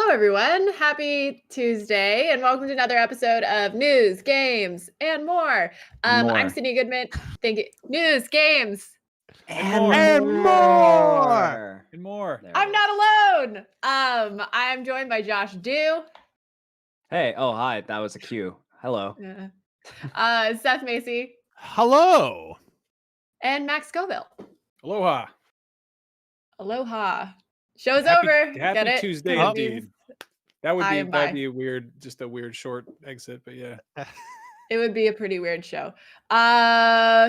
Hello, everyone. Happy Tuesday, and welcome to another episode of News, Games, and More. I'm Sydney Goodman. Thank you. News, games, And more. I'm not alone. I'm joined by Josh Dew. Hey, hi, that was a cue. Hello. Seth Macy. Hello. And Max Scoville. Aloha. Show's over. Happy Get it? Tuesday, indeed. That'd be a weird short exit, but yeah. It would be a pretty weird show.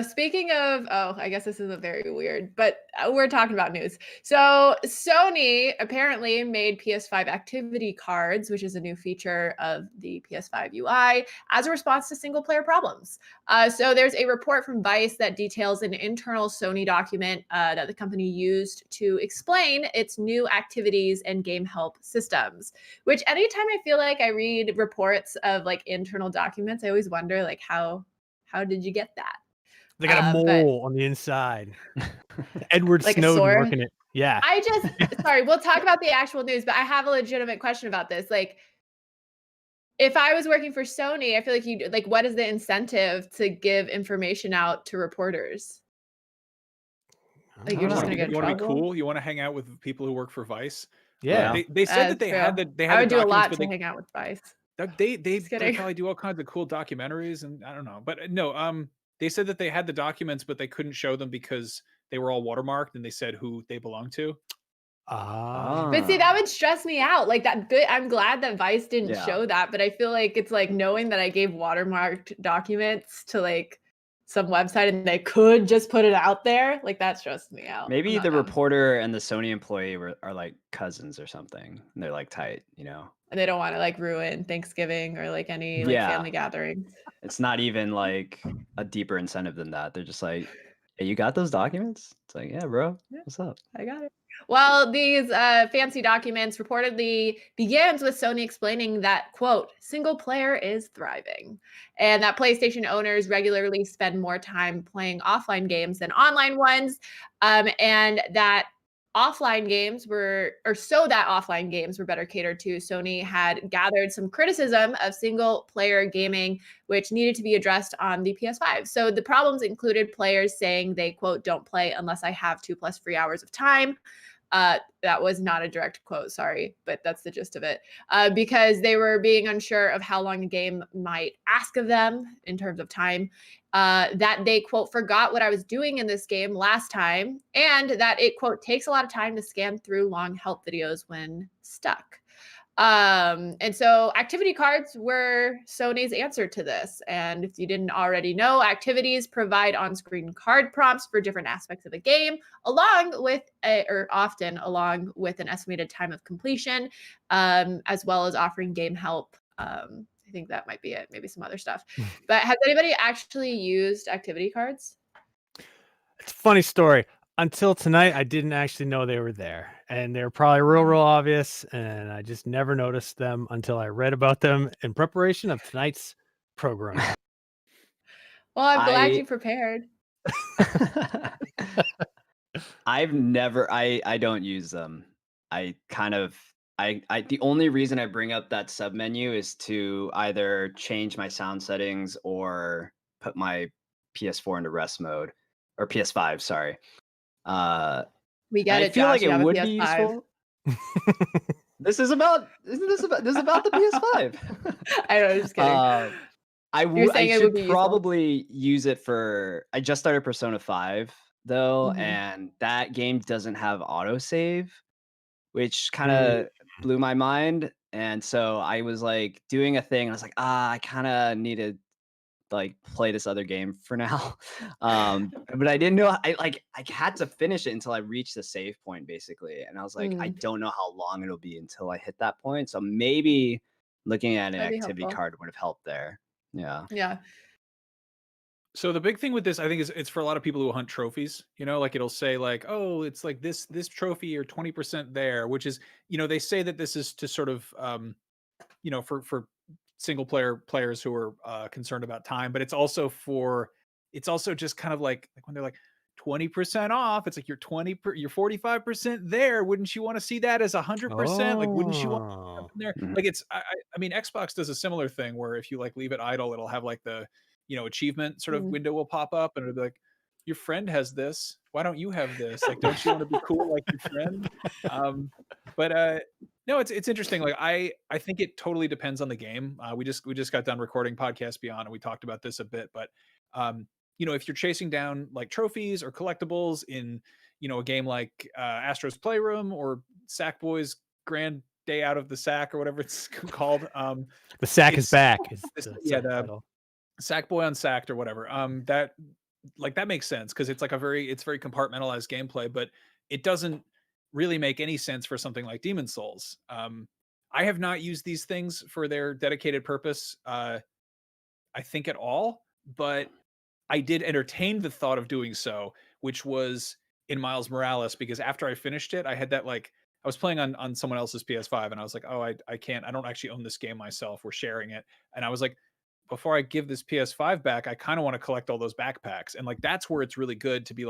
Speaking of, I guess this isn't very weird, but we're talking about news. So Sony apparently made PS5 activity cards, which is a new feature of the PS5 UI, as a response to single player problems. So there's a report from Vice that details an internal Sony document that the company used to explain its new activities and game help systems, which anytime I feel like I read reports of like internal documents, I always wonder like how did you get that? They got a mole on the inside. Edward like Snowden working it. Yeah. Sorry, we'll talk about the actual news, but I have a legitimate question about this. Like, if I was working for Sony, I feel like what is the incentive to give information out to reporters? Like, you're just gonna get in trouble? You want to be cool? You want to hang out with people who work for Vice? Yeah. They said that they had I would do a lot to hang out with Vice. They probably do all kinds of cool documentaries, and I don't know, but no, they said that they had the documents, but they couldn't show them because they were all watermarked, and they said who they belonged to. But see, that would stress me out. Like that. I'm glad that Vice didn't show that, but I feel like it's like knowing that I gave watermarked documents to like some website and they could just put it out there, like that stressed me out. Maybe the reporter and the Sony employee are like cousins or something, and they're like tight, and they don't want to like ruin Thanksgiving or like any like family gatherings. It's not even like a deeper incentive than that. They're just like, hey, you got those documents? It's like, yeah, bro, what's up? I got it. Well, these fancy documents reportedly begins with Sony explaining that, quote, single player is thriving, and that PlayStation owners regularly spend more time playing offline games than online ones, and that offline games were better catered to. Sony had gathered some criticism of single player gaming, which needed to be addressed on the PS5. So the problems included players saying they, quote, don't play unless I have 2+ free hours of time. That was not a direct quote, sorry, but that's the gist of it. Because they were being unsure of how long a game might ask of them in terms of time. That they, quote, forgot what I was doing in this game last time, and that it, quote, takes a lot of time to scan through long help videos when stuck. And so activity cards were Sony's answer to this. And if you didn't already know, activities provide on-screen card prompts for different aspects of a game, often along with an estimated time of completion, as well as offering game help. I think that might be it, maybe some other stuff. But has anybody actually used activity cards? It's a funny story. Until tonight, I didn't actually know they were there, and they're probably real obvious, and I just never noticed them until I read about them in preparation of tonight's program. Well, I'm glad you prepared. I've never, I don't use them. The only reason I bring up that sub menu is to either change my sound settings or put my PS4 into rest mode, or PS5, sorry. We get it. I feel like it would be useful. This is about the PS5. I know, just kidding. I should probably use it for. I just started Persona 5 though, and that game doesn't have autosave, which kind of blew my mind. And so I was like doing a thing, and I was like, I kind of need to like play this other game for now. But I didn't know I had to finish it until I reached the save point basically, and I was like, I don't know how long it'll be until I hit that point, so maybe looking at an activity card would have helped there. Yeah. So the big thing with this, I think, is it's for a lot of people who hunt trophies, like it'll say like, oh, it's like this trophy or 20% there, which is, they say that this is to sort of for single player players who are concerned about time, but it's also just kind of like when they're like 20% off. It's like you're 45% there. Wouldn't you want to see that as 100%? Like, wouldn't you want Oh. something there? Like, it's I mean, Xbox does a similar thing where if you like leave it idle, it'll have like the achievement sort of window will pop up, and it'll be like, your friend has this. Why don't you have this? Like, don't you want to be cool like your friend? But no, it's interesting. Like, I think it totally depends on the game. We just got done recording Podcast Beyond, and we talked about this a bit. But if you're chasing down like trophies or collectibles in a game like Astro's Playroom or Sackboy's Grand Day Out of the Sack or whatever it's called, the sack is back. Is the the Sackboy Unsacked or whatever. That makes sense because it's very compartmentalized gameplay, but it doesn't really make any sense for something like Demon's Souls. I have not used these things for their dedicated purpose, I think at all, but I did entertain the thought of doing so, which was in Miles Morales, because after I finished it, I had that I was playing on someone else's PS5 and I was like, oh, I can't, I don't actually own this game myself. We're sharing it. And I was like, before I give this PS5 back, I kind of want to collect all those backpacks. And that's where it's really good to be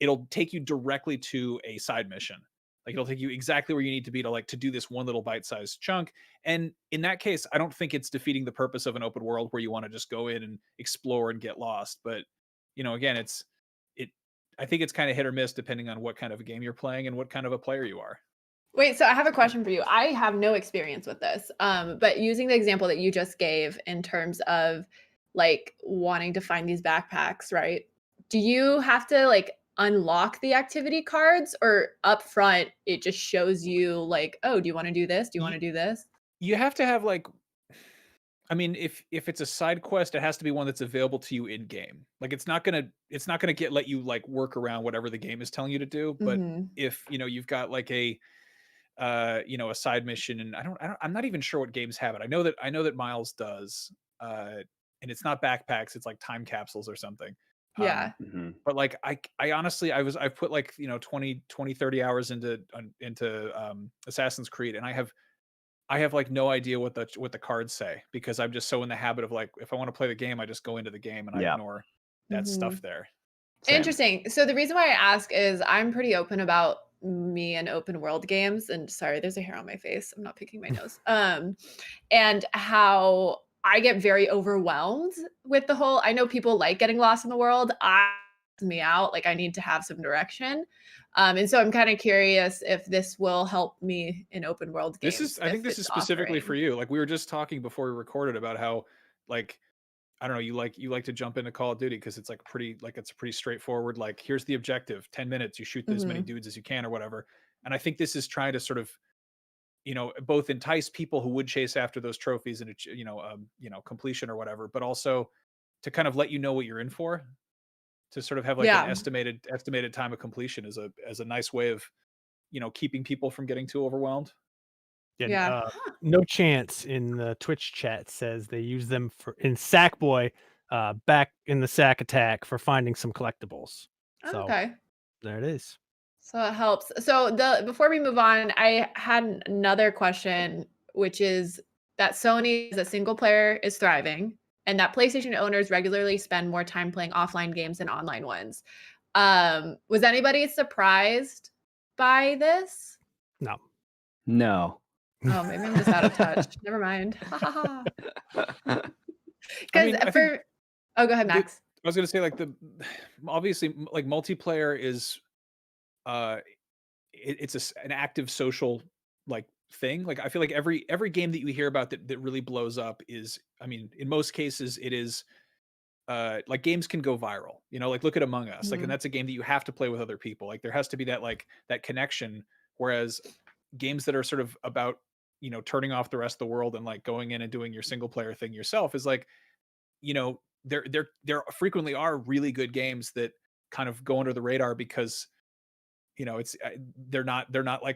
it'll take you directly to a side mission. It'll take you exactly where you need to be to do this one little bite-sized chunk. And in that case, I don't think it's defeating the purpose of an open world where you want to just go in and explore and get lost. But, again, I think it's kind of hit or miss depending on what kind of a game you're playing and what kind of a player you are. Wait, so I have a question for you. I have no experience with this, but using the example that you just gave in terms of wanting to find these backpacks, right? Do you have to unlock the activity cards, or up front it just shows you oh, do you want to do this? Do you want to do this? You have to have if it's a side quest, it has to be one that's available to you in game. It's not gonna let you work around whatever the game is telling you to do. But if you've got a side mission, and I'm not even sure what games have it. I know that Miles does, and it's not backpacks, it's time capsules or something. Yeah. But I honestly, I've put 20, 30 hours into Assassin's Creed, and I have no idea what the cards say, because I'm just so in the habit of if I want to play the game, I just go into the game and I ignore that stuff there. Same. Interesting. So the reason why I ask is I'm pretty open about me and open world games, and sorry, there's a hair on my face. I'm not picking my nose. And how I get very overwhelmed with the whole, I know people like getting lost in the world. Me out. I need to have some direction. And so I'm kind of curious if this will help me in open world games. I think this is specifically for you. We were just talking before we recorded about how, I don't know, you like to jump into Call of Duty because it's it's pretty straightforward. Here's the objective, 10 minutes, you shoot as many dudes as you can or whatever. And I think this is trying to sort of, both entice people who would chase after those trophies and, completion or whatever, but also to kind of let you know what you're in for, to sort of have an estimated time of completion as a nice way of, keeping people from getting too overwhelmed. No Chance in the Twitch chat says they use them in Sackboy, back in the Sack Attack, for finding some collectibles. So okay, there it is. So it helps. So before we move on, I had another question, which is that Sony as a single player is thriving, and that PlayStation owners regularly spend more time playing offline games than online ones. Was anybody surprised by this? No. Oh, maybe I'm just out of touch. Never mind. Because oh, go ahead, Max. I was going to say obviously multiplayer is it's an active social thing. I feel like every game that you hear about that really blows up is, in most cases it is games can go viral, look at Among Us, and that's a game that you have to play with other people. There has to be that connection, whereas games that are sort of about turning off the rest of the world and going in and doing your single player thing yourself is there frequently are really good games that kind of go under the radar because it's they're not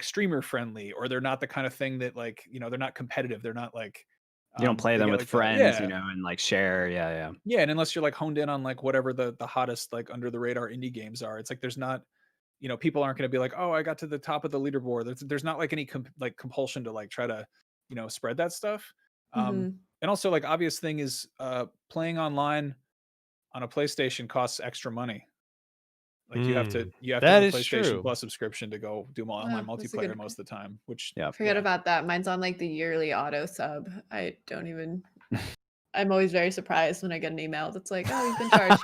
streamer friendly, or they're not the kind of thing that they're not competitive, they're not you don't play them with friends, and share. And unless you're honed in on whatever the hottest under the radar indie games are, it's there's not, people aren't going to be oh, I got to the top of the leaderboard. There's not any compulsion to try to spread that stuff. And also obvious thing is playing online on a PlayStation costs extra money. Like you have to that have a is PlayStation true. Plus subscription to go do online Oh, that's a multiplayer good most of the time. Which Forget about that. Mine's on like the yearly auto sub. I don't even. I'm always very surprised when I get an email that's like, "Oh, you've been charged."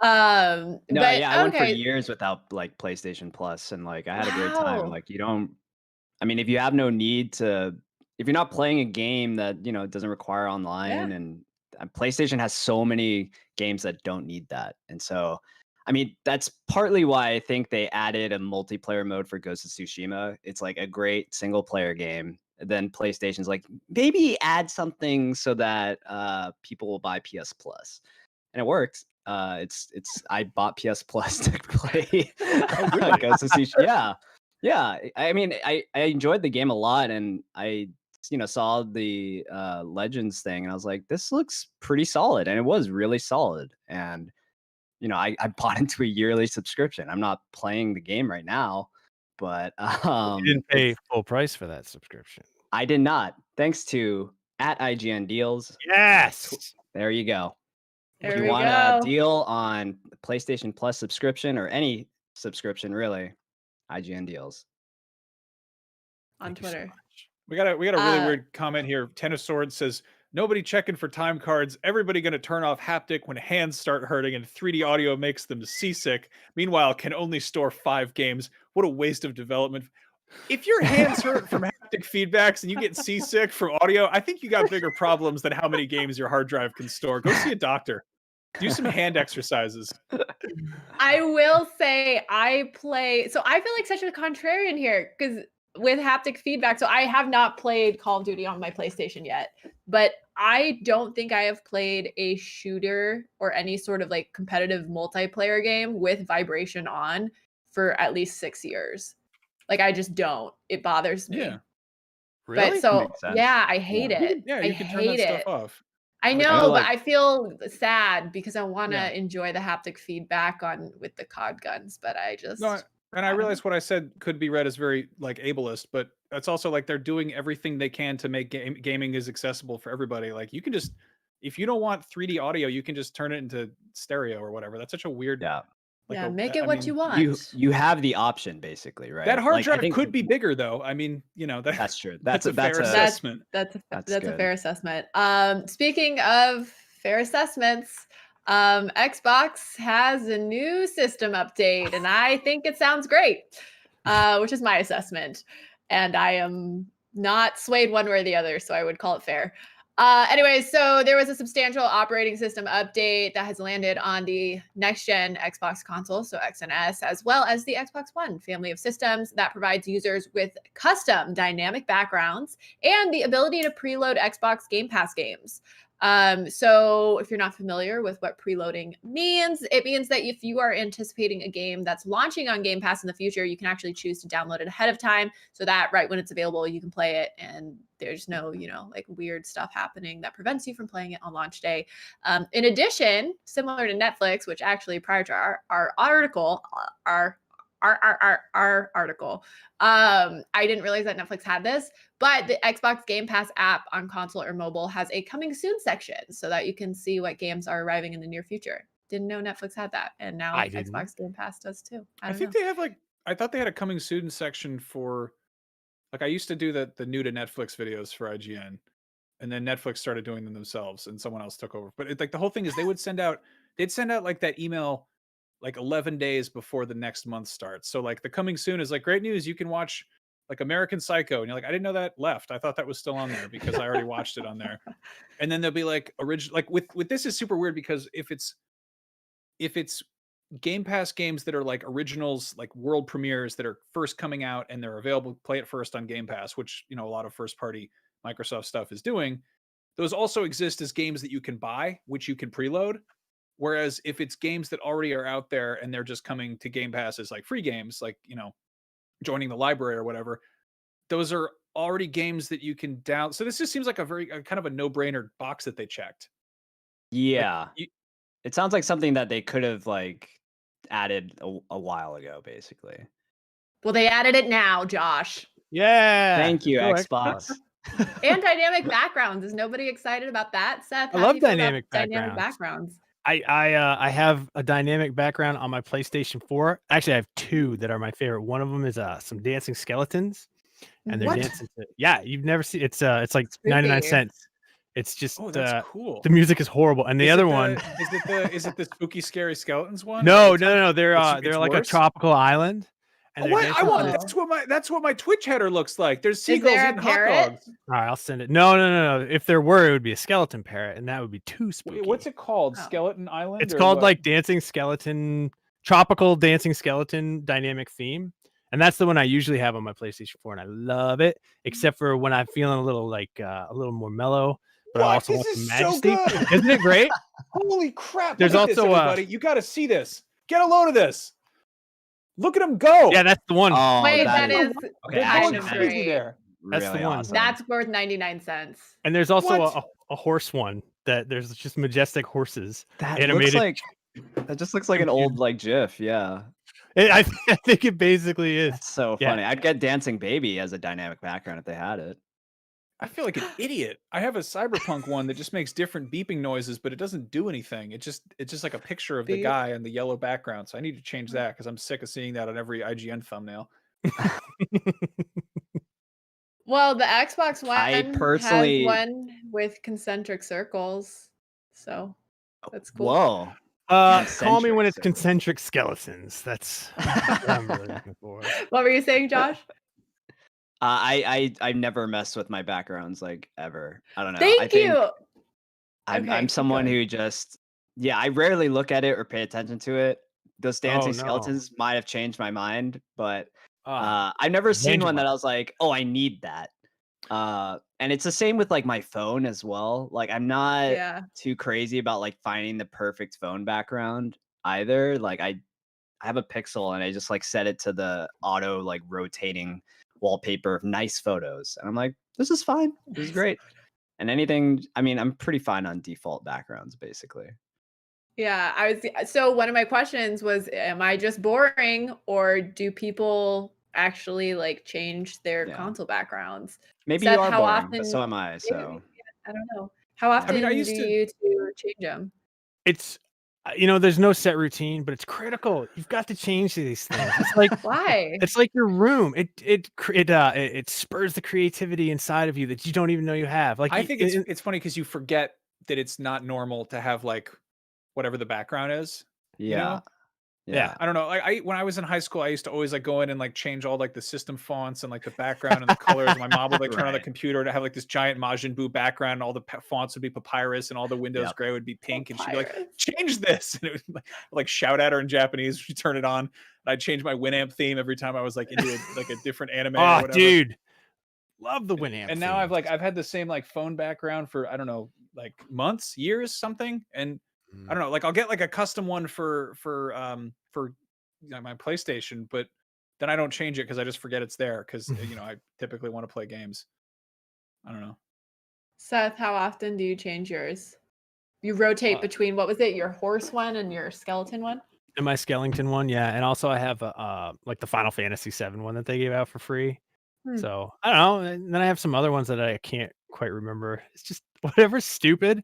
No, But yeah, I went for okay. years without like PlayStation Plus, and like I had a great time. Wow. Like you don't, I mean, if you have no need to, if you're not playing a game that doesn't require Yeah. online, and PlayStation has so many games that don't need that, and so, I mean, that's partly why I think they added a multiplayer mode for Ghost of Tsushima. It's like a great single player game. Then PlayStation's like, maybe add something so that people will buy PS Plus, and it worked. It's I bought PS Plus to play really? Ghost of Tsushima. Yeah. I mean, I enjoyed the game a lot, and I saw the Legends thing, and I was like, this looks pretty solid, and it was really solid. And I bought into a yearly subscription. I'm not playing the game right now, but You didn't pay full price for that subscription. I did not. Thanks to at IGN Deals. Yes. There you go. There If you we want a go. deal on PlayStation Plus subscription or any subscription, really, IGN Deals. On Twitter. We got a really weird comment here. Ten of Swords says, nobody checking for time cards. Everybody going to turn off haptic when hands start hurting, and 3D audio makes them seasick. Meanwhile, can only store 5 games. What a waste of development. If your hands hurt from haptic feedbacks and you get seasick from audio, I think you got bigger problems than how many games your hard drive can store. Go see a doctor. Do some hand exercises. I will say I feel like such a contrarian here because with haptic feedback, so I have not played Call of Duty on my PlayStation yet, but I don't think I have played a shooter or any sort of like competitive multiplayer game with vibration on for at least 6 years. Like I just don't. It bothers me. Yeah. Really? But so Makes sense. yeah, I hate it. Yeah, I you can turn that hate stuff it. off. I Like, know, like- but I feel sad because I want to Yeah. enjoy the haptic feedback with the COD guns, but I just No, and I don't realize what I said could be read as very like ableist, but it's also like they're doing everything they can to make gaming as accessible for everybody. Like you can just, if you don't want 3D audio, you can just turn it into stereo or whatever. That's such a weird. Yeah. Like yeah, a- make I it what mean, you want. You have the option basically, right? That hard Like, I drive think could be bigger though. I mean, that's true. that's a fair assessment. That's a good. fair assessment. Speaking of fair assessments, Xbox has a new system update, and I think it sounds great, which is my assessment. And I am not swayed one way or the other, so I would call it fair. Anyway, so there was a substantial operating system update that has landed on the next-gen Xbox console, so X and S, as well as the Xbox One family of systems that provides users with custom dynamic backgrounds and the ability to preload Xbox Game Pass games. So if you're not familiar with what preloading means, it means that if you are anticipating a game that's launching on Game Pass in the future, you can actually choose to download it ahead of time so that right when it's available, you can play it and there's no, like weird stuff happening that prevents you from playing it on launch day. In addition, similar to Netflix, which actually prior to our article, our article, I didn't realize that Netflix had this, but the Xbox Game Pass app on console or mobile has a coming soon section so that you can see what games are arriving in the near future. Didn't know Netflix had that, and now Xbox Game Pass does too. I think they have I thought they had a coming soon section for, like I used to do the new to Netflix videos for IGN, and then Netflix started doing them themselves, and someone else took over. But like the whole thing is they'd send out like that email like 11 days before the next month starts. So like the coming soon is like, great news, you can watch like American Psycho, and you're like, I didn't know that left. I thought that was still on there because I already watched it on there. And then there'll be like original, like with this is super weird because if it's Game Pass games that are like originals, like world premieres that are first coming out and they're available, play it first on Game Pass, which a lot of first party Microsoft stuff is doing. Those also exist as games that you can buy, which you can preload. Whereas if it's games that already are out there and they're just coming to Game Pass as like free games, like, joining the library or whatever, those are already games that you can down. So this just seems like a kind of a no-brainer box that they checked. Yeah. Like, it sounds like something that they could have like added a while ago, basically. Well, they added it now, Josh. Yeah. Thank you, Xbox. And dynamic backgrounds. Is nobody excited about that, Seth? I love dynamic backgrounds. I have a dynamic background on my PlayStation 4. Actually, I have two that are my favorite. One of them is some dancing skeletons, and they're What? dancing. Yeah, you've never seen it's like Spooky. 99 cents. It's just Oh, that's cool. the music is horrible, and the other one is it the spooky scary skeletons one? no, Tell me- no, they're it's like worse? a tropical island. And they're What? I want Oh. that's what my Twitch header looks like. There's Is seagulls there a eating hot parrot? dogs. All right, I'll send it. No. If there were, it would be a skeleton parrot, and that would be too spooky. Wait, what's it called? Oh. Skeleton Island? It's or called what? like tropical dancing skeleton dynamic theme. And that's the one I usually have on my PlayStation 4, and I love it, except for when I'm feeling a little more mellow. But I What? also This want is some so majesty. good. Isn't it great? Holy crap! There's Look at also this, everybody. You got to see this. Get a load of this. Look at him go. Yeah, that's the one. Oh, Wait, that is okay. They're kind going of crazy great. there. That's the really one. awesome. That's worth 99 cents. And there's also What? a horse one that there's just majestic horses. That animated. looks like that just looks like an old like GIF. Yeah, I think it basically is. that's so Yeah. funny. I'd get Dancing Baby as a dynamic background if they had it. I feel like an idiot. I have a cyberpunk one that just makes different beeping noises, but it doesn't do anything. It's just like a picture of the Beep. guy in the yellow background. So I need to change that because I'm sick of seeing that on every IGN thumbnail. Well, the Xbox One personally- has one with concentric circles, so that's cool. Whoa. Call me when it's Concentric concentric skeletons. That's what I'm really looking for. What were you saying, Josh? I never messed with my backgrounds like ever. I don't know. Thank I think you. I'm Okay, keep someone going. who just I rarely look at it or pay attention to it. Those dancing no. skeletons might have changed my mind, but Ah, I've never seen one that Angela. I was like, oh, I need that. And it's the same with like my phone as well. Like I'm not Yeah. too crazy about like finding the perfect phone background either. Like I have a Pixel and I just like set it to the auto like rotating wallpaper of nice photos. And I'm like, this is fine. This is great. And anything, I mean, I'm pretty fine on default backgrounds basically. Yeah, so one of my questions was, am I just boring, or do people actually like change their Yeah. console backgrounds? Maybe Seth, you are how boring, often- but so am I. So I don't know. How often I do used to- you two change them? it's there's no set routine, but it's critical. You've got to change these things. It's like Why? it's like your room. It spurs the creativity inside of you that you don't even know you have. Like I think it's funny because you forget that it's not normal to have like whatever the background is. yeah. know? Yeah. I don't know. Like when I was in high school, I used to always like go in and like change all like the system fonts and like the background and the colors. My mom would like turn on the Right. computer to have like this giant Majin Buu background, and all the fonts would be papyrus and all the Windows Yep. gray would be pink, and she'd be like, Papyrus. "Change this!" And it would like shout at her in Japanese. She'd turn it on. And I'd change my Winamp theme every time I was like into like a different anime. or oh, whatever. dude, love the Winamp. And now theme. I've had the same like phone background for I don't know, like months, years, something. And I don't know, like I'll get like a custom one for my PlayStation, but then I don't change it because I just forget it's there because I typically want to play games. I don't know. Seth, how often do you change yours? You rotate between, what was it, your horse one and your skeleton one? And my skeleton one, yeah, and also I have like the Final Fantasy VII one that they gave out for free. So I don't know. And then I have some other ones that I can't quite remember. It's just whatever's stupid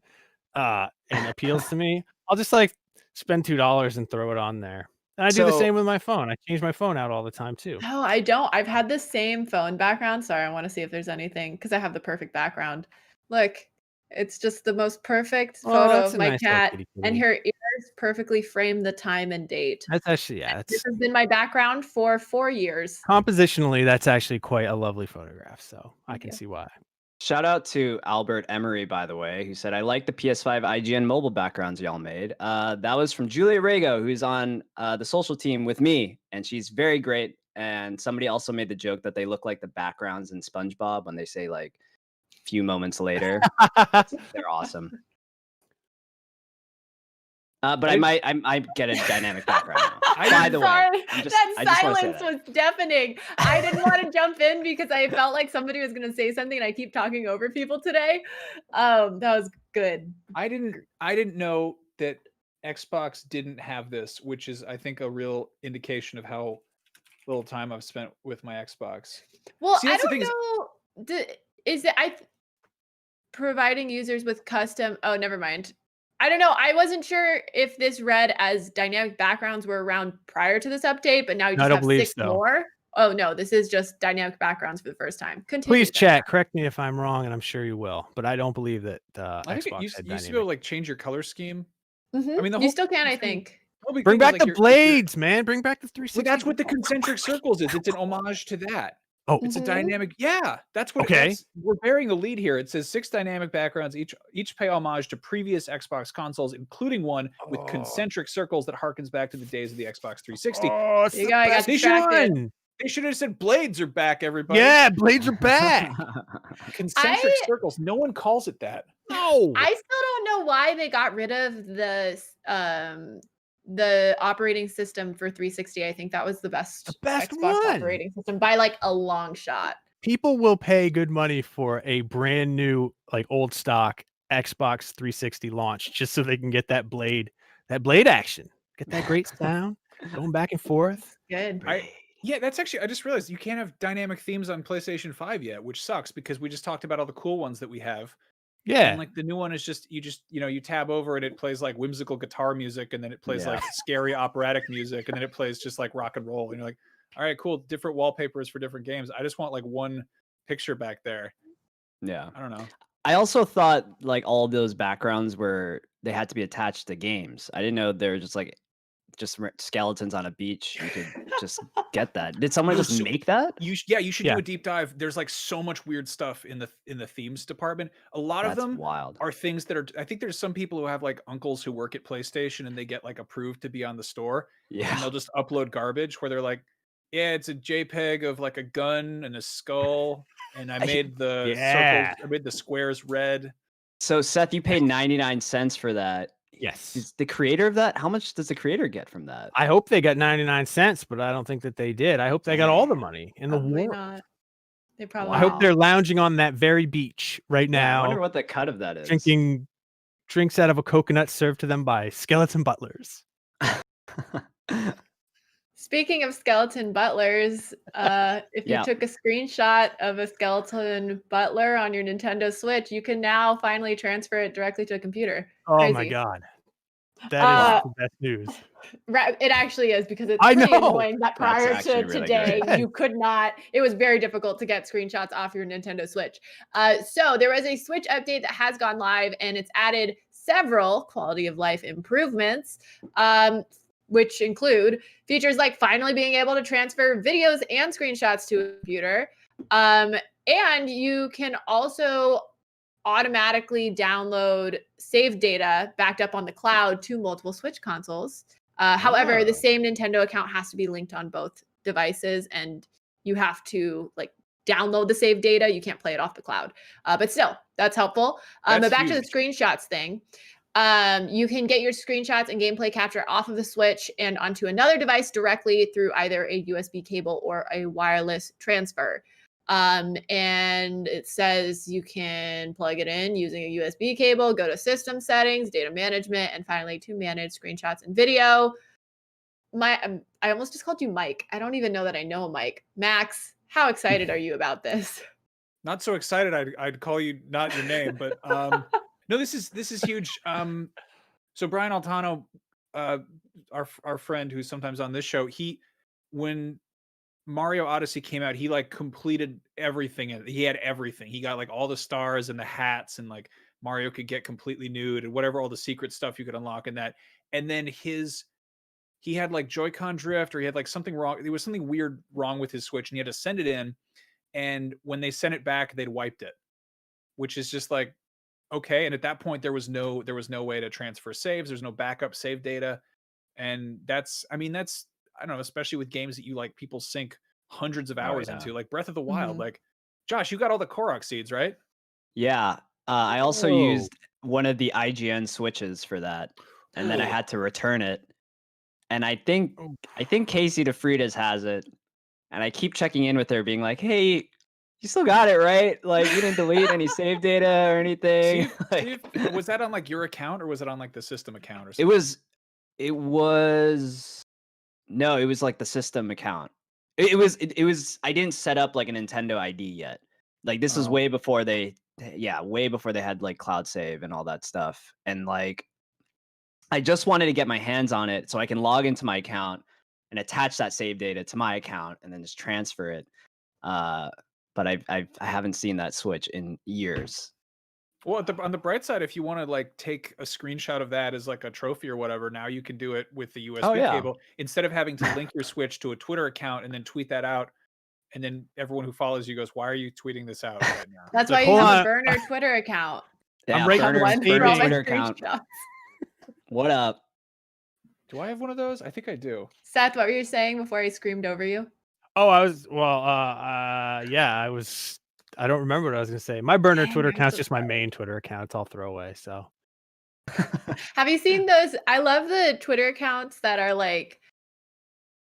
and appeals to me. I'll just like spend $2 and throw it on there. And I do the So- same with my phone. I change my phone out all the time too. No, I don't. I've had the same phone background. Sorry, I want to see if there's anything, because I have the perfect background. Look, it's just the most perfect Oh, photo that's of a my nice little cat, kitty and kitty. her ears perfectly frame the time and date. That's actually This has been my background for 4 years. compositionally, that's actually quite a lovely photograph. So I Thank can you. see why. Shout out to Albert Emery, by the way, who said, I like the PS5 IGN mobile backgrounds y'all made. That was from Julia Rego, who's on the social team with me, and she's very great. And somebody also made the joke that they look like the backgrounds in SpongeBob when they say like few moments later. They're awesome. But I might get a dynamic background now. By the way, Sorry, I just that wanna say silence that. was deafening. I didn't want to jump in because I felt like somebody was going to say something, and I keep talking over people today. That was good. I didn't know that Xbox didn't have this, which is I think a real indication of how little time I've spent with my Xbox. Well, See, I that's the don't thing is- know. Is it providing users with custom? Oh, never mind. I don't know. I wasn't sure if this read as dynamic backgrounds were around prior to this update, but now you No, I just don't have believe 6 so. more. Oh no, this is just dynamic backgrounds for the first time. Continue. Please then, chat. Matt. Correct me if I'm wrong, and I'm sure you will. But I don't believe that I think Xbox you had used to be able to dynamic. like change your color scheme. Mhm. I mean, the You whole still can, I thing, think. whole big Bring thing was back like the blades, man. Bring back the 360. well, that's what the concentric circles is. It's an homage to that. Oh, It's a Mhm. dynamic. Yeah, that's what. Okay. We're bearing the lead here. It says 6 dynamic backgrounds, each pay homage to previous Xbox consoles, including one with concentric circles that harkens back to the days of the Xbox 360. Oh, it's There you the go, I got best distracted. one. They should have said blades are back, everybody. Yeah, blades are back. Concentric circles. No one calls it that. No. I still don't know why they got rid of the operating system for 360. I think that was the best best Xbox one. operating system by like a long shot. People will pay good money for a brand new, like old stock Xbox 360 launch just so they can get that blade action. Get that great sound going back and forth. Good. Yeah, that's actually, I just realized you can't have dynamic themes on PlayStation 5 yet, which sucks because we just talked about all the cool ones that we have. Yeah. And like the new one is just you tab over and it plays like whimsical guitar music, and then it plays like scary operatic music, and then it plays just like rock and roll. And you're like, all right, cool, different wallpapers for different games. I just want like one picture back there. Yeah. I don't know. I also thought like all those backgrounds they had to be attached to games. I didn't know they were just skeletons on a beach. You could just get that. Did someone just make that? You should do a deep dive. There's like so much weird stuff in the themes department. A lot of them wild. Are things that are. I think there's some people who have like uncles who work at PlayStation and they get like approved to be on the store. Yeah. And they'll just upload garbage where they're like, yeah, it's a JPEG of like a gun and a skull, and I made the circles. I made the squares red. So Seth, you paid 99 cents for that. Yes. Is the creator of that? How much does the creator get from that? I hope they got 99 cents, but I don't think that they did. I hope they got all the money in the world. Not. They probably. I hope they're lounging on that very beach right now. I wonder what the cut of that is. Drinking drinks out of a coconut served to them by skeleton butlers. Speaking of skeleton butlers, if you took a screenshot of a skeleton butler on your Nintendo Switch, you can now finally transfer it directly to a computer. Oh Crazy. my god. That is the best news. It actually is, because it's pretty annoying that prior to today, you could not. It was very difficult to get screenshots off your Nintendo Switch. So there was a Switch update that has gone live, and it's added several quality of life improvements, which include features like finally being able to transfer videos and screenshots to a computer. And you can also automatically download save data backed up on the cloud to multiple Switch consoles. However, the same Nintendo account has to be linked on both devices, and you have to like download the save data. You can't play it off the cloud. But still, that's helpful. But back to the screenshots thing. You can get your screenshots and gameplay capture off of the Switch and onto another device directly through either a USB cable or a wireless transfer. And it says you can plug it in using a USB cable, go to system settings, data management, and finally to manage screenshots and video. I almost just called you Mike. I don't even know that I know Mike. Max, how excited are you about this? Not so excited. I'd call you not your name, but no, this is huge. So Brian Altano, our friend who's sometimes on this show, when Mario Odyssey came out, he like completed everything. He had everything. He got like all the stars and the hats, and like Mario could get completely nude and whatever, all the secret stuff you could unlock in that. And then he had like Joy-Con drift, or he had like something wrong. There was something weird wrong with his Switch, and he had to send it in. And when they sent it back, they'd wiped it, which is just like, okay. And at that point, there was no way to transfer saves. There's no backup save data. And that's, I don't know, especially with games that you like people sink hundreds of hours into, like Breath of the Wild. Mm-hmm. Like, Josh, you got all the Korok seeds, right? Yeah. I also used one of the IGN switches for that, and then I had to return it. And I think Casey DeFritas has it, and I keep checking in with her, being like, "Hey, you still got it, right? Like, you didn't delete any save data or anything." Was that on like your account, or was it on like the system account or something? It was no, it was like the system account. It was I didn't set up like a Nintendo ID yet. Like, this was way before they had like cloud save and all that stuff. And like I just wanted to get my hands on it so I can log into my account and attach that save data to my account and then just transfer it. But I haven't seen that switch in years. Well, on the bright side, if you want to like take a screenshot of that as like a trophy or whatever, now you can do it with the USB cable instead of having to link your Switch to a Twitter account and then tweet that out. And then everyone who follows you goes, "Why are you tweeting this out right now?" That's why you have a burner Twitter account. Yeah, I'm right burner Twitter account. What up? Do I have one of those? I think I do. Seth, what were you saying before I screamed over you? Oh, I was I don't remember what I was gonna say. My burner Twitter account's just my main Twitter account. It's all throwaway. So have you seen those? I love the Twitter accounts that are like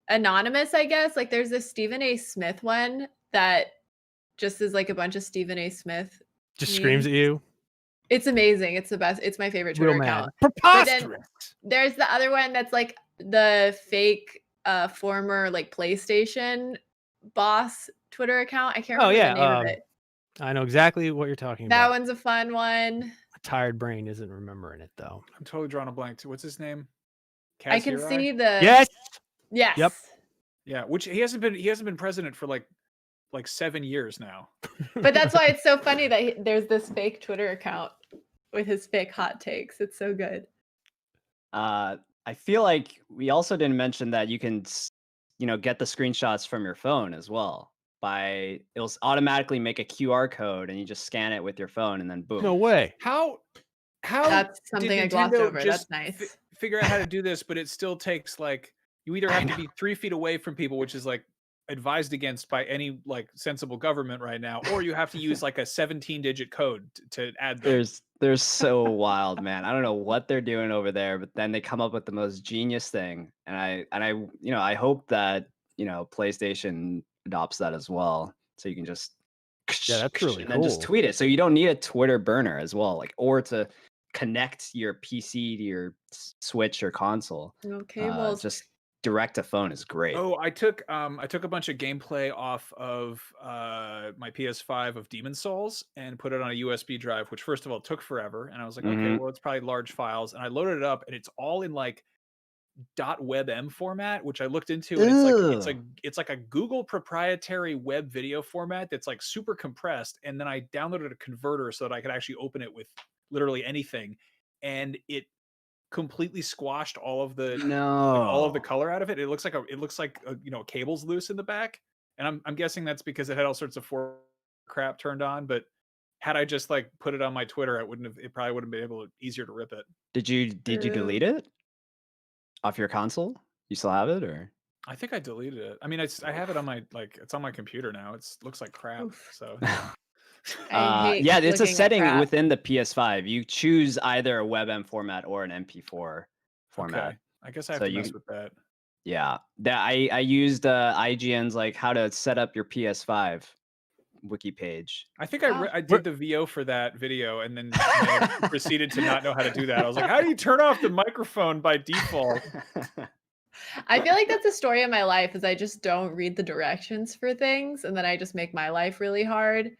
anonymous, I guess. Like there's this Stephen A. Smith one that just is like a bunch of Stephen A. Smith just screams at you. It's amazing. It's the best. It's my favorite Twitter account. Preposterous. There's the other one that's like the fake former like PlayStation boss Twitter account. I can't remember the name of it. I know exactly what you're talking about. That one's a fun one. My tired brain isn't remembering it though. I'm totally drawing a blank too. What's his name? I can see the Yes. Yep. Yeah, which he hasn't been president for like 7 years now. But that's why it's so funny that there's this fake Twitter account with his fake hot takes. It's so good. I feel like we also didn't mention that you can, get the screenshots from your phone as well. It'll automatically make a QR code and you just scan it with your phone and then boom. No way. How that's something I glossed over. That's nice. Figure out how to do this, but it still takes like you either have to be 3 feet away from people, which is like advised against by any like sensible government right now, or you have to use like a 17-digit code to add them. They're so wild, man. I don't know what they're doing over there, but then they come up with the most genius thing. And I hope that, PlayStation adopts that as well. So you can just that's really and then just tweet it. So you don't need a Twitter burner as well, or to connect your PC to your Switch or console. Okay, well, just direct to phone is great. Oh, I took a bunch of gameplay off of my PS5 of Demon's Souls and put it on a USB drive, which first of all took forever. And I was like, okay, well, it's probably large files. And I loaded it up and it's all in like .webm format, which I looked into, and it's like a Google proprietary web video format that's like super compressed. And then I downloaded a converter so that I could actually open it with literally anything, and it completely squashed all of the color out of it. It looks like cable's loose in the back, and I'm guessing that's because it had all sorts of crap turned on. But had I just like put it on my Twitter, it probably wouldn't be easier to rip it. Did you delete it off your console? You still have it, or? I think I deleted it. I mean, I have it on my it's on my computer now. It looks like crap. Oof. So yeah, it's a setting within the PS5. You choose either a WebM format or an MP4 format. Okay. I guess I have to mess with that. Yeah, I used IGN's like how to set up your PS5 wiki page. I think I did the VO for that video and then proceeded to not know how to do that. I was like, how do you turn off the microphone by default? I feel like that's a story of my life, is I just don't read the directions for things, and then I just make my life really hard.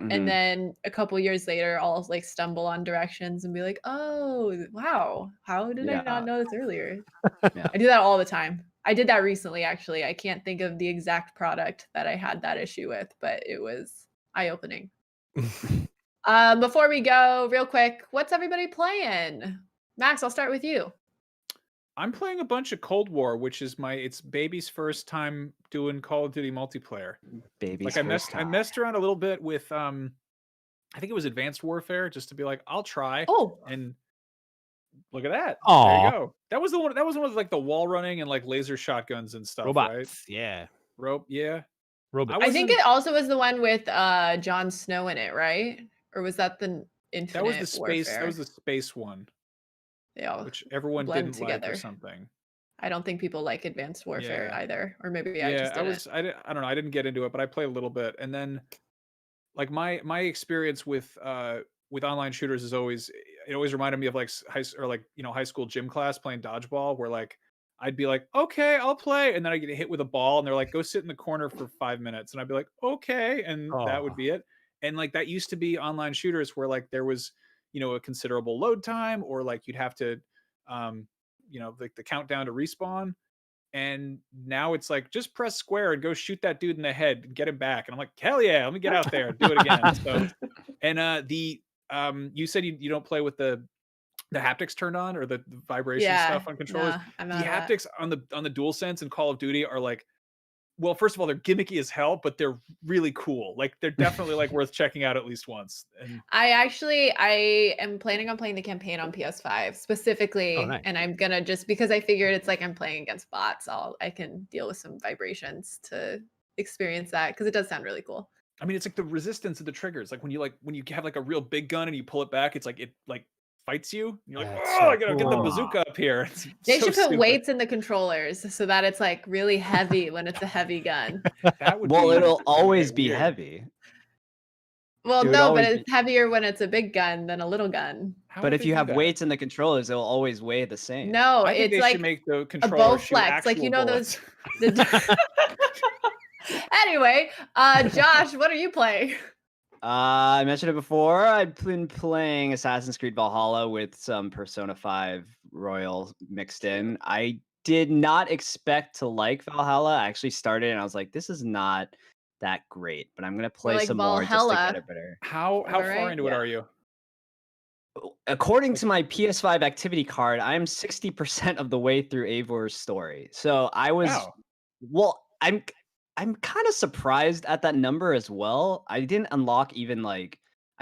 And then a couple years later, I'll like stumble on directions and be like, oh, wow, how did I not know this earlier? I do that all the time. I did that recently, actually. I can't think of the exact product that I had that issue with, but it was eye-opening. Before we go, real quick, what's everybody playing? Max, I'll start with you. I'm playing a bunch of Cold War, which is it's baby's first time doing Call of Duty multiplayer. I messed around a little bit with I think it was Advanced Warfare, just to be like, I'll try. Oh, and look at that. Aww. There you go. That was one with like the wall running and like laser shotguns and stuff. Robots, right? Yeah. Robots. I think it also was the one with Jon Snow in it, right? Or was that the Infinite That was the space. Warfare? That was the space one. They all which everyone didn't together. like or something. I don't think people like Advanced Warfare either, or maybe I don't know. I didn't get into it, but I played a little bit, and then like my experience with online shooters is always reminded me of like high school gym class playing dodgeball, where like I'd be like, okay, I'll play, and then I get hit with a ball, and they're like, go sit in the corner for 5 minutes, and I'd be like, okay, and that would be it. And like that used to be online shooters where like there was a considerable load time, or like you'd have to like the countdown to respawn. And now it's like, just press square and go shoot that dude in the head and get him back. And I'm like, hell yeah, let me get out there and do it again. So, and you said you don't play with the haptics turned on or the vibration stuff on controllers. No, the haptics on the DualSense and Call of Duty are like, well, first of all, they're gimmicky as hell, but they're really cool. Like they're definitely like worth checking out at least once. And I am planning on playing the campaign on PS5 specifically. Oh, nice. And I'm gonna, just because I figured it's like I'm playing against bots, I can deal with some vibrations to experience that, because it does sound really cool. I mean, it's like the resistance of the triggers. Like when you have like a real big gun and you pull it back, it's like it like fights you. And you're like, That's oh, so I gotta get the cool. bazooka up here. They should put weights in the controllers so that it's like really heavy when it's a heavy gun. It'll always be heavy. Well, no, but it's heavier when it's a big gun than a little gun. But if you have weights in the controllers, they'll always weigh the same. No, I think it's like should make the a controller Bowflex, like those. Anyway, Josh, what are you playing? I mentioned it before. I've been playing Assassin's Creed Valhalla with some Persona 5 Royal mixed in. I did not expect to like Valhalla. I actually started and I was like, this is not that great, but I'm gonna play some more just to get it better. How far into it are you? According to my PS5 activity card, I'm 60% of the way through Eivor's story. So I was I'm kind of surprised at that number as well. I didn't unlock even I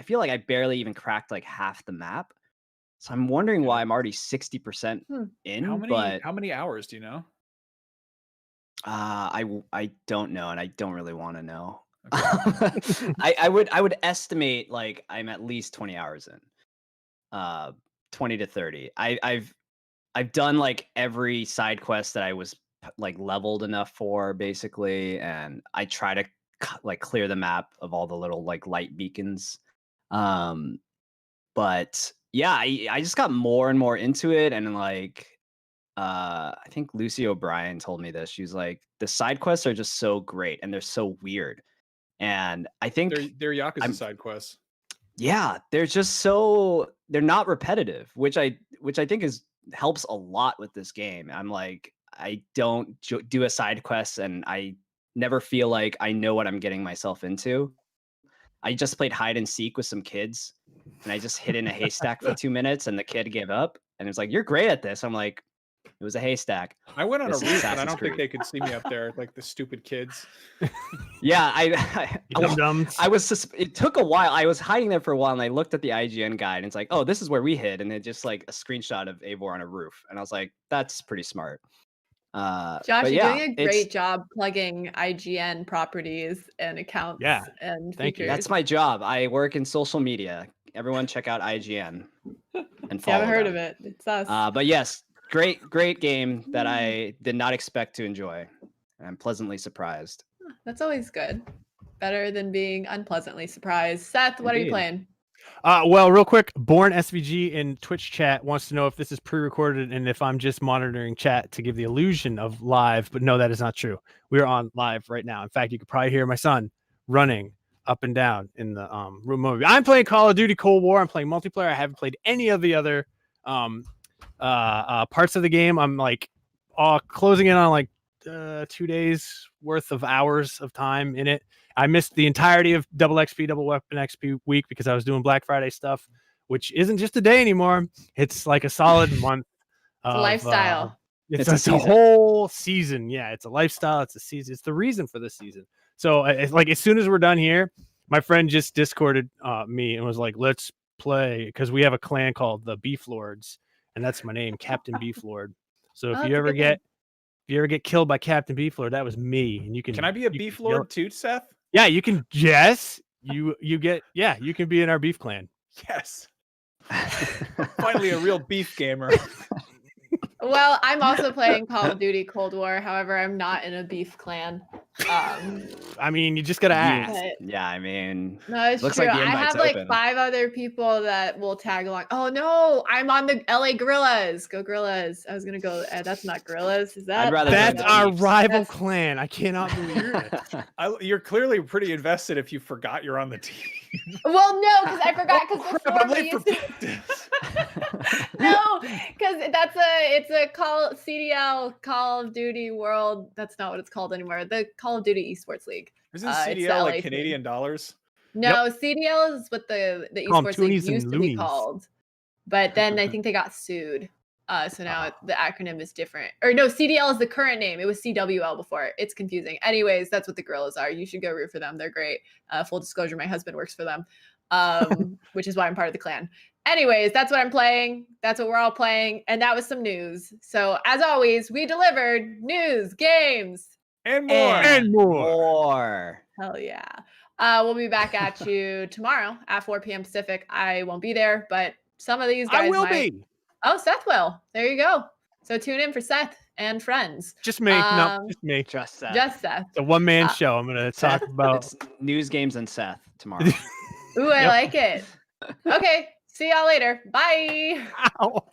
feel like I barely even cracked like half the map. So I'm wondering why I'm already 60% in. How many hours do you know? I don't know, and I don't really want to know. Okay. I would estimate like I'm at least 20 hours in. 20 to 30. I've done like every side quest that I was like leveled enough for, basically, and I try to like clear the map of all the little like light beacons. But yeah, I just got more and more into it, and like I think Lucy O'Brien told me this. She was like, the side quests are just so great and they're so weird. And I think they're Yakuza side quests. Yeah, they're just they're not repetitive, which I think helps a lot with this game. I'm like, I don't do a side quest and I never feel like I know what I'm getting myself into. I just played hide and seek with some kids and I just hid in a haystack for 2 minutes and the kid gave up and it was like, you're great at this. I'm like, it was a haystack. I went on a roof and I don't think they could see me up there, like the stupid kids. Yeah, it took a while. I was hiding there for a while and I looked at the IGN guide and it's like, oh, this is where we hid. And it just like a screenshot of Eivor on a roof. And I was like, that's pretty smart. Josh, you're doing a great job plugging IGN properties and accounts and features. That's my job. I work in social media. Everyone check out IGN and follow haven't heard of it. It's us. But yes, great game that I did not expect to enjoy. And I'm pleasantly surprised. That's always good. Better than being unpleasantly surprised. Seth, what are you playing? Well, real quick, Born SVG in Twitch chat wants to know if this is pre-recorded and if I'm just monitoring chat to give the illusion of live, but no, that is not true. We are on live right now. In fact, you could probably hear my son running up and down in the room movie. I'm playing Call of Duty Cold War. I'm playing multiplayer. I haven't played any of the other parts of the game. I'm like closing in on like 2 days worth of hours of time in it. I missed the entirety of Double XP, Double Weapon XP week because I was doing Black Friday stuff, which isn't just a day anymore. It's like a solid month. It's a lifestyle. It's a whole season. Yeah, it's a lifestyle. It's a season. It's the reason for the season. So it's like as soon as we're done here, my friend just Discorded me and was like, let's play, because we have a clan called the Beef Lords, and that's my name, Captain Beef Lord. So if you ever get killed by Captain Beef Lord, that was me. And you can I be a Beef Lord too, Seth? Yeah, you can. Yes, you can be in our beef clan. Yes. Finally, a real beef gamer. Well, I'm also playing Call of Duty Cold War. However, I'm not in a beef clan. I mean, you just gotta ask. Yeah, I mean, no, it's looks true. like the I have invite's like open. 5 other people that will tag along. Oh no, I'm on the LA Gorillas. Go Gorillas! I was gonna go. That's not Gorillas. Is that? That's our rival clan. I cannot believe it. You're clearly pretty invested if you forgot you're on the team. Well, no, because I forgot. Because I'm late for practice. No, because it's a CDL Call of Duty World. That's not what it's called anymore. The Call of Duty Esports League. Isn't It's the CDL LA like team. Canadian dollars? No, CDL is what the Call 'em Esports League toonies and used to be loonies. called. But then I think they got sued. So now the acronym is different. Or no, CDL is the current name. It was CWL before. It's confusing. Anyways, that's what the Gorillas are. You should go root for them. They're great. Full disclosure, my husband works for them, which is why I'm part of the clan. Anyways, that's what I'm playing. That's what we're all playing. And that was some news. So as always, we delivered news, games, and more. And more. Hell yeah. We'll be back at you tomorrow at 4 p.m. Pacific. I won't be there, but some of these guys I will might. be. Oh, Seth will. There you go. So tune in for Seth and friends. Just me. No, just me. Just Seth. Just Seth. It's a one-man show. I'm going to talk about. It's news, games, and Seth tomorrow. Ooh, I like it. Okay. See y'all later. Bye. Ow.